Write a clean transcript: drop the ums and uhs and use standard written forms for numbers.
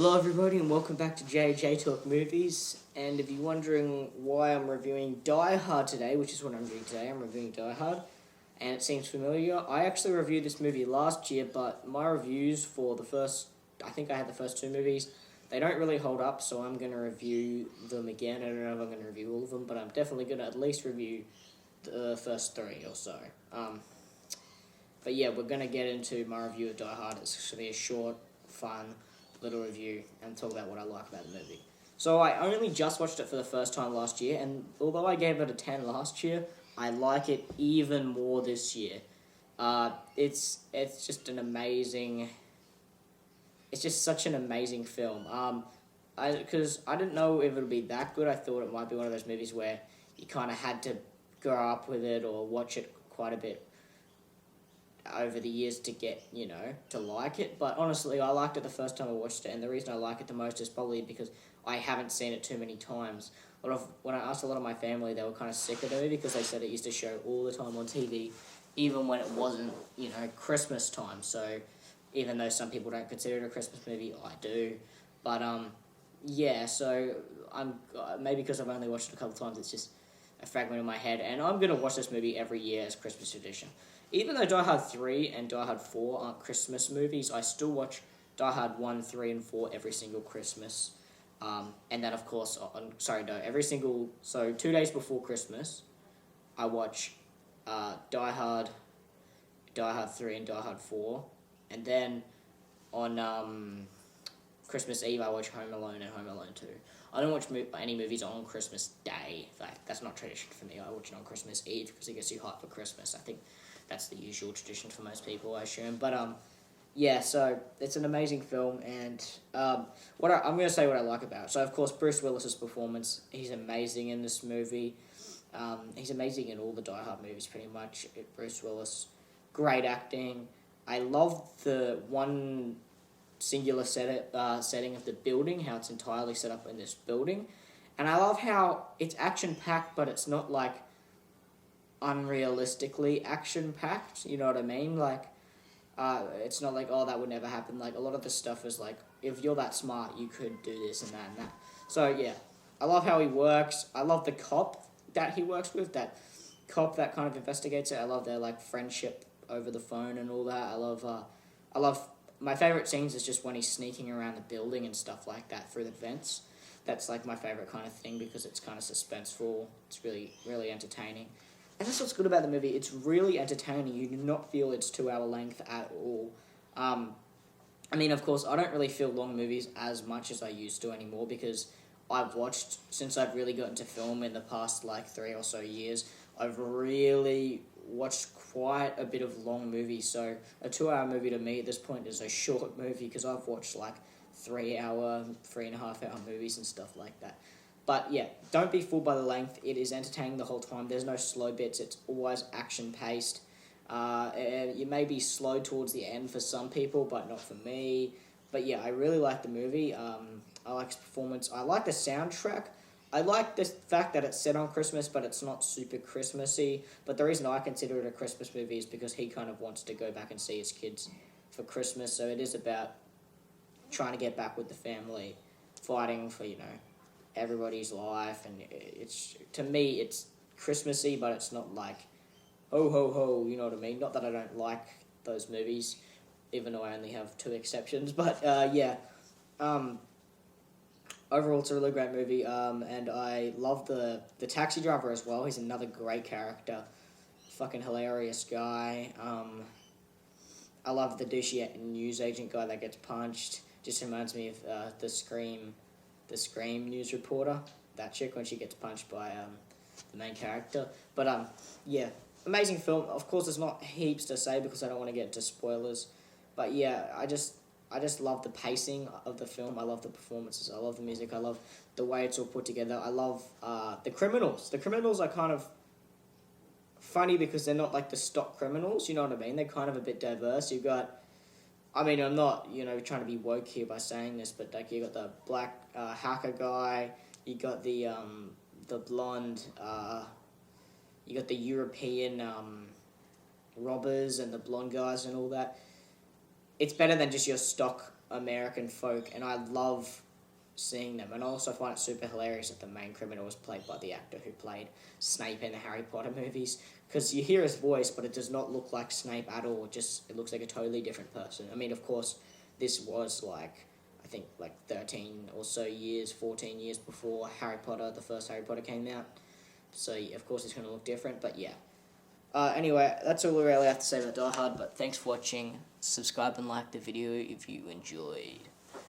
Hello everybody and welcome back to J.A.J. Talk Movies. And if you're wondering why I'm reviewing Die Hard today, which is what I'm doing today, I'm reviewing Die Hard, and it seems familiar. I actually reviewed this movie last year, but my reviews for I think I had the first two movies, they don't really hold up, so I'm going to review them again. I don't know if I'm going to review all of them, but I'm definitely going to at least review the first three or so. But yeah, we're going to get into my review of Die Hard. It's going to be a short, fun little review and talk about what I like about the movie. So I only just watched it for the first time last year, and although I gave it a 10 last year, I like it even more this year. It's just an amazing... It's just such an amazing film. Because I didn't know if it would be that good. I thought it might be one of those movies where you kind of had to grow up with it or watch it quite a bit over the years to get, to like it. But honestly, I liked it the first time I watched it, and the reason I like it the most is probably because I haven't seen it too many times. When I asked a lot of my family, they were kind of sick of the movie because they said it used to show all the time on TV, even when it wasn't, Christmas time. So even though some people don't consider it a Christmas movie, I do. But, yeah, so maybe because I've only watched it a couple of times, it's just a fragment in my head, and I'm going to watch this movie every year as Christmas tradition. Even though Die Hard 3 and Die Hard 4 aren't Christmas movies, I still watch Die Hard 1, 3, and 4 every single Christmas. And then, of course, so 2 days before Christmas, I watch Die Hard 3, and Die Hard 4. And then on Christmas Eve, I watch Home Alone and Home Alone 2. I don't watch any movies on Christmas Day. That's not tradition for me. I watch it on Christmas Eve because it gets you hyped for Christmas. I think that's the usual tradition for most people, I assume. But, yeah, so it's an amazing film, and I'm going to say what I like about it. So, of course, Bruce Willis's performance, he's amazing in this movie. He's amazing in all the Die Hard movies, pretty much. Bruce Willis, great acting. I love the one singular setting of the building, how it's entirely set up in this building. And I love how it's action-packed, but it's not, unrealistically action-packed, you know what I mean? It's not like, oh, that would never happen. A lot of the stuff is if you're that smart, you could do this and that and that. So, yeah, I love how he works. I love the cop that he works with, that cop that kind of investigates it. I love their, friendship over the phone and all that. I love my favourite scenes is just when he's sneaking around the building and stuff like that through the vents. That's, my favourite kind of thing because it's kind of suspenseful. It's really, really entertaining. And that's what's good about the movie. It's really entertaining. You do not feel its 2-hour length at all. Of course, I don't really feel long movies as much as I used to anymore because since I've really got into film in the past, 3 or so years, I've really watched quite a bit of long movies. So a 2-hour movie to me at this point is a short movie because I've watched, 3-hour, 3.5-hour movies and stuff like that. But yeah, don't be fooled by the length. It is entertaining the whole time. There's no slow bits. It's always action-paced. You may be slow towards the end for some people, but not for me. But yeah, I really like the movie. I like his performance. I like the soundtrack. I like the fact that it's set on Christmas, but it's not super Christmassy. But the reason I consider it a Christmas movie is because he kind of wants to go back and see his kids for Christmas. So it is about trying to get back with the family, fighting for, everybody's life, and to me it's Christmassy, but it's not ho ho ho, you know what I mean? Not that I don't like those movies, even though I only have 2 exceptions, but yeah. Overall, it's a really great movie, and I love the taxi driver as well. He's another great character, fucking hilarious guy. I love the douchey news agent guy that gets punched. Just reminds me of the Scream news reporter, that chick when she gets punched by the main character. But yeah, amazing film. Of course, there's not heaps to say because I don't want to get into spoilers. But yeah, I just love the pacing of the film. I love the performances. I love the music. I love the way it's all put together. I love the criminals. The criminals are kind of funny because they're not the stock criminals. You know what I mean? They're kind of a bit diverse. You've got. I'm not, trying to be woke here by saying this, but you got the black hacker guy, you got the blonde, you got the European robbers and the blonde guys and all that. It's better than just your stock American folk, and I love seeing them. And I also find it super hilarious that the main criminal was played by the actor who played Snape in the Harry Potter movies, because you hear his voice, but it does not look like Snape at all. It looks like a totally different person. I mean, of course, this was like, I think, like 13 or so years, 14 years before Harry Potter, the first Harry Potter came out. So, of course, it's going to look different, but yeah. Anyway, that's all we really have to say about Die Hard, but thanks for watching. Subscribe and like the video if you enjoyed.